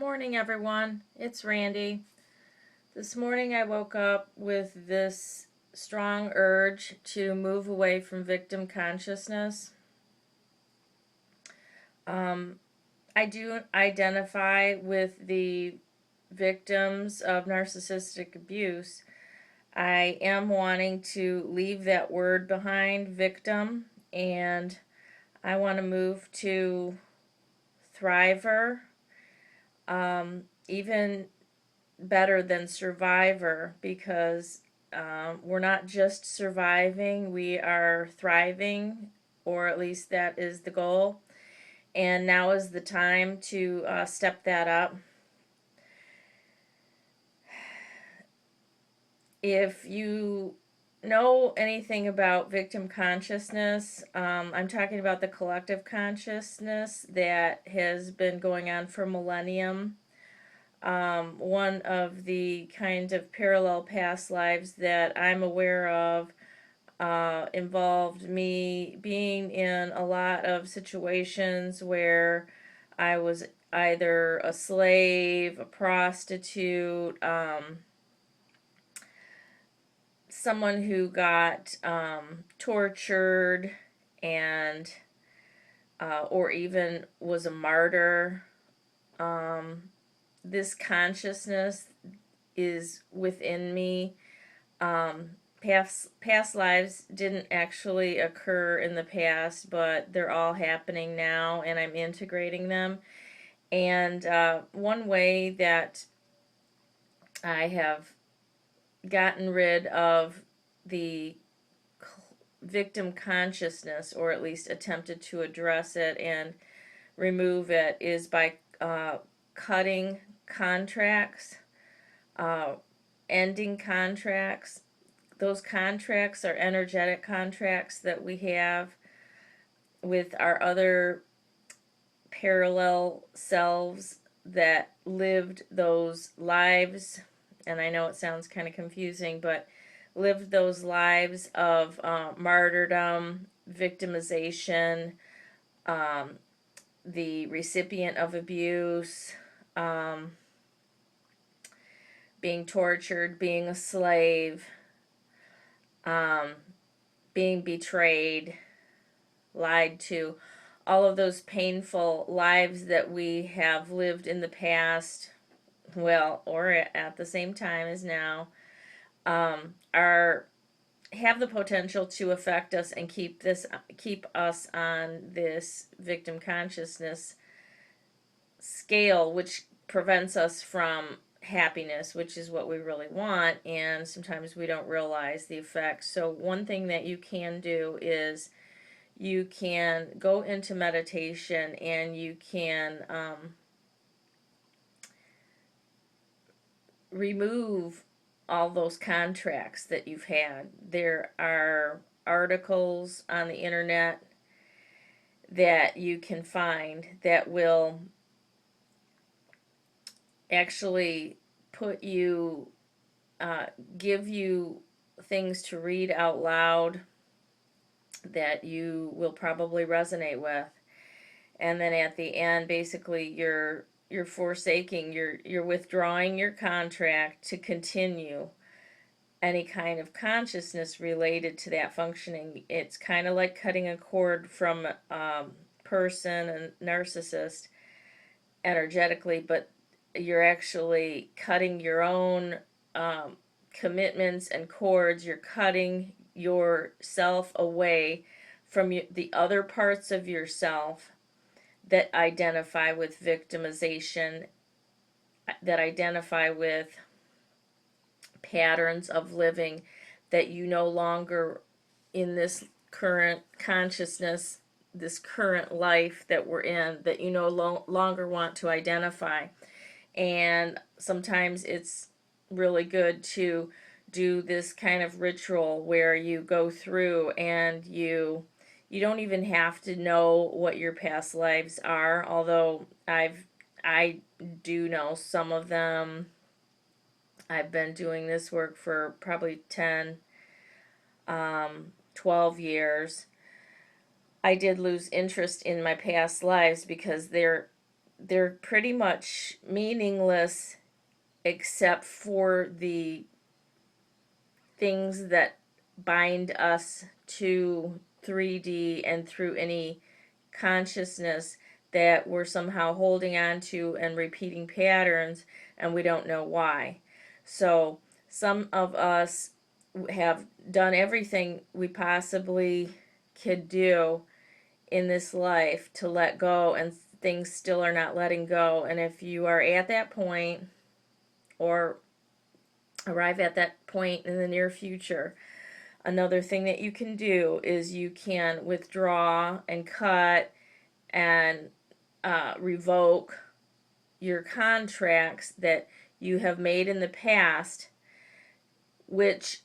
morning, everyone. It's Randy. This morning I woke up with this strong urge to move away from victim consciousness. I do identify with the victims of narcissistic abuse. I am wanting to leave that word behind, victim, and I want to move to thriver, even better than survivor, because we're not just surviving, we are thriving, or at least that is the goal. And now is the time to step that up. If you know anything about victim consciousness, I'm talking about the collective consciousness that has been going on for millennium. One of the kind of parallel past lives that I'm aware of involved me being in a lot of situations where I was either a slave, a prostitute, someone who got tortured, and or even was a martyr. This consciousness is within me. Past lives didn't actually occur in the past, but they're all happening now, and I'm integrating them. And one way that I have gotten rid of the victim consciousness, or at least attempted to address it and remove it, is by cutting contracts, ending contracts. Those contracts are energetic contracts that we have with our other parallel selves that lived those lives. And I know it sounds kind of confusing, but lived those lives of martyrdom, victimization, the recipient of abuse, being tortured, being a slave, being betrayed, lied to, all of those painful lives that we have lived in the past, well, or at the same time as now, are have the potential to affect us and keep us on this victim consciousness scale, which prevents us from happiness, which is what we really want, and sometimes we don't realize the effects. So one thing that you can do is you can go into meditation, and you can remove all those contracts that you've had. There are articles on the internet that you can find that will actually put you, give you things to read out loud that you will probably resonate with. And then at the end, basically, you're forsaking, you're withdrawing your contract to continue any kind of consciousness related to that functioning. It's kind of like cutting a cord from a person, a narcissist, energetically, but you're actually cutting your own commitments and cords. You're cutting yourself away from the other parts of yourself that identify with victimization, that identify with patterns of living that you no longer, in this current consciousness, this current life that we're in, that you no longer want to identify. And sometimes it's really good to do this kind of ritual where you go through and you don't even have to know what your past lives are, although I do know some of them. I've been doing this work for probably 10, 12 years. I did lose interest in my past lives because they're pretty much meaningless except for the things that bind us to 3D and through any consciousness that we're somehow holding on to and repeating patterns, and we don't know why. So some of us have done everything we possibly could do in this life to let go, and things still are not letting go. And if you are at that point, or arrive at that point in the near future, another thing that you can do is you can withdraw and cut and revoke your contracts that you have made in the past, which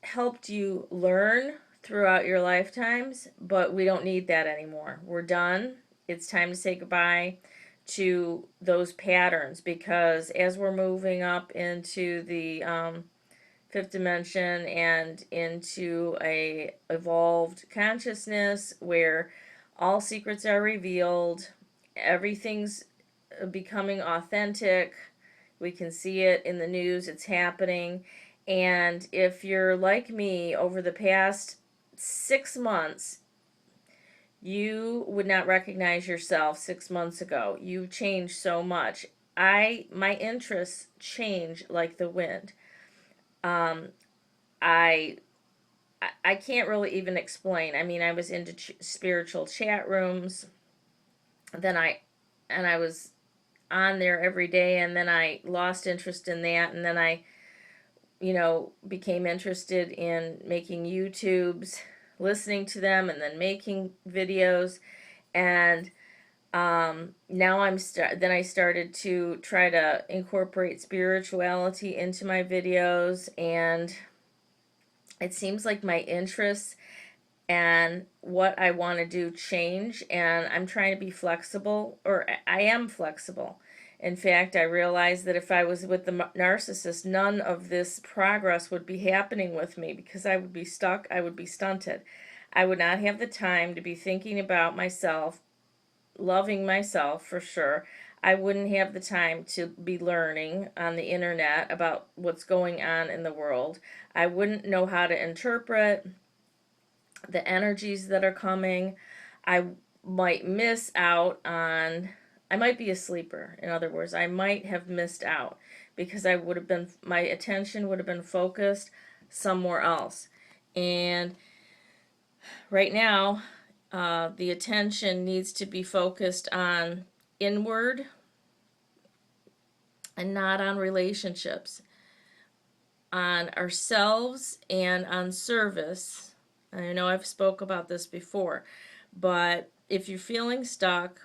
helped you learn throughout your lifetimes, but we don't need that anymore. We're done. It's time to say goodbye to those patterns, because as we're moving up into the fifth dimension and into a evolved consciousness where all secrets are revealed, everything's becoming authentic. We can see it in the news, it's happening. And if you're like me, over the past 6 months, you would not recognize yourself 6 months ago. You've changed so much. My interests change like the wind. Um, I I can't really even explain. I mean, I was into spiritual chat rooms, then I was on there every day, and then I lost interest in that, and then I, became interested in making YouTubes, listening to them, and then making videos. And now then I started to try to incorporate spirituality into my videos, and it seems like my interests and what I want to do change, and I'm trying to be flexible, or I am flexible. In fact, I realized that if I was with the narcissist, none of this progress would be happening with me, because I would be stuck, I would be stunted. I would not have the time to be thinking about myself, loving myself for sure. I wouldn't have the time to be learning on the internet about what's going on in the world. I wouldn't know how to interpret the energies that are coming. I might miss out on, I might be a sleeper. In other words, I might have missed out because my attention would have been focused somewhere else. And right now, the attention needs to be focused on inward and not on relationships, on ourselves and on service. I know I've spoke about this before, but if you're feeling stuck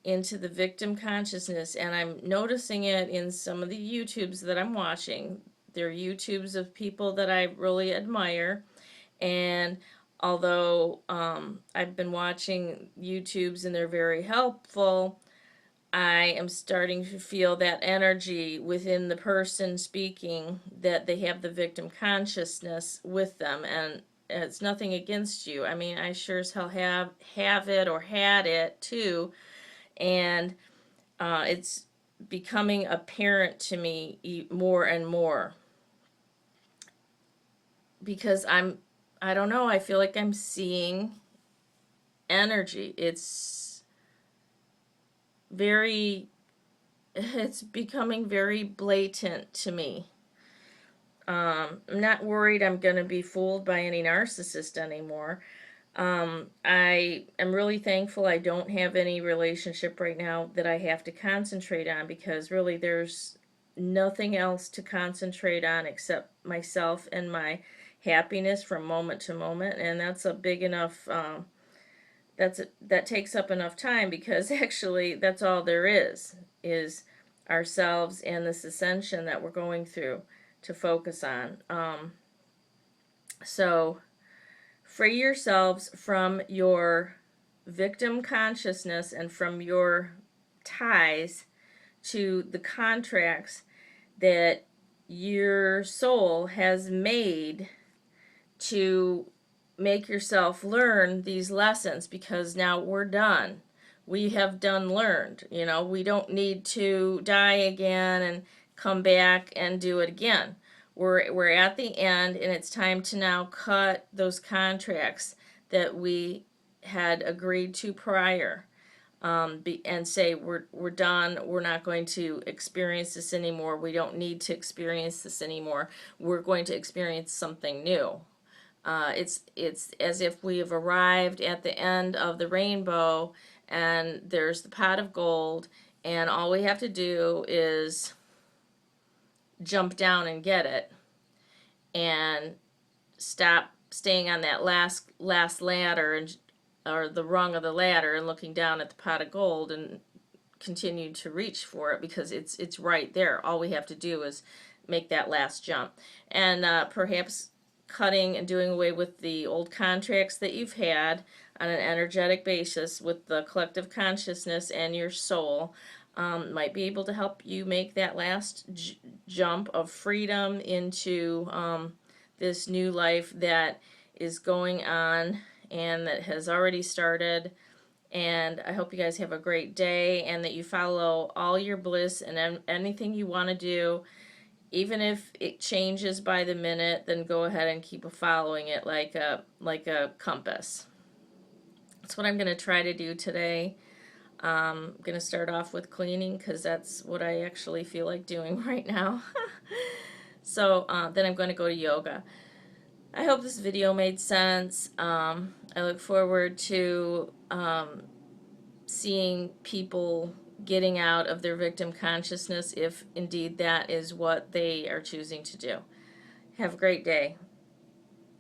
into the victim consciousness, and I'm noticing it in some of the YouTubes that I'm watching, they're YouTubes of people that I really admire, and although I've been watching YouTubes and they're very helpful, I am starting to feel that energy within the person speaking, that they have the victim consciousness with them. And it's nothing against you. I mean, I sure as hell have it, or had it too. And it's becoming apparent to me more and more, because I don't know, I feel like I'm seeing energy. It's becoming very blatant to me. I'm not worried I'm going to be fooled by any narcissist anymore. I am really thankful I don't have any relationship right now that I have to concentrate on, because really there's nothing else to concentrate on except myself and my happiness from moment to moment, and that's a big enough that takes up enough time, because actually that's all there is ourselves and this ascension that we're going through to focus on. So free yourselves from your victim consciousness and from your ties to the contracts that your soul has made to make yourself learn these lessons, because now we're done. we have done learned. You know, we don't need to die again and come back and do it again. We're at the end, and it's time to now cut those contracts that we had agreed to prior, and say we're done. We're not going to experience this anymore. We don't need to experience this anymore. We're going to experience something new. It's as if we have arrived at the end of the rainbow, and there's the pot of gold, and all we have to do is jump down and get it, and stop staying on that last ladder, and or the rung of the ladder, and looking down at the pot of gold, and continue to reach for it, because it's right there. All we have to do is make that last jump, and perhaps cutting and doing away with the old contracts that you've had on an energetic basis with the collective consciousness and your soul, might be able to help you make that last jump of freedom into this new life that is going on and that has already started. And I hope you guys have a great day, and that you follow all your bliss and anything you want to do. Even if it changes by the minute, then go ahead and keep following it like a compass. That's what I'm going to try to do today. I'm going to start off with cleaning, because that's what I actually feel like doing right now. So then I'm going to go to yoga. I hope this video made sense. I look forward to seeing people getting out of their victim consciousness, if indeed that is what they are choosing to do. Have a great day.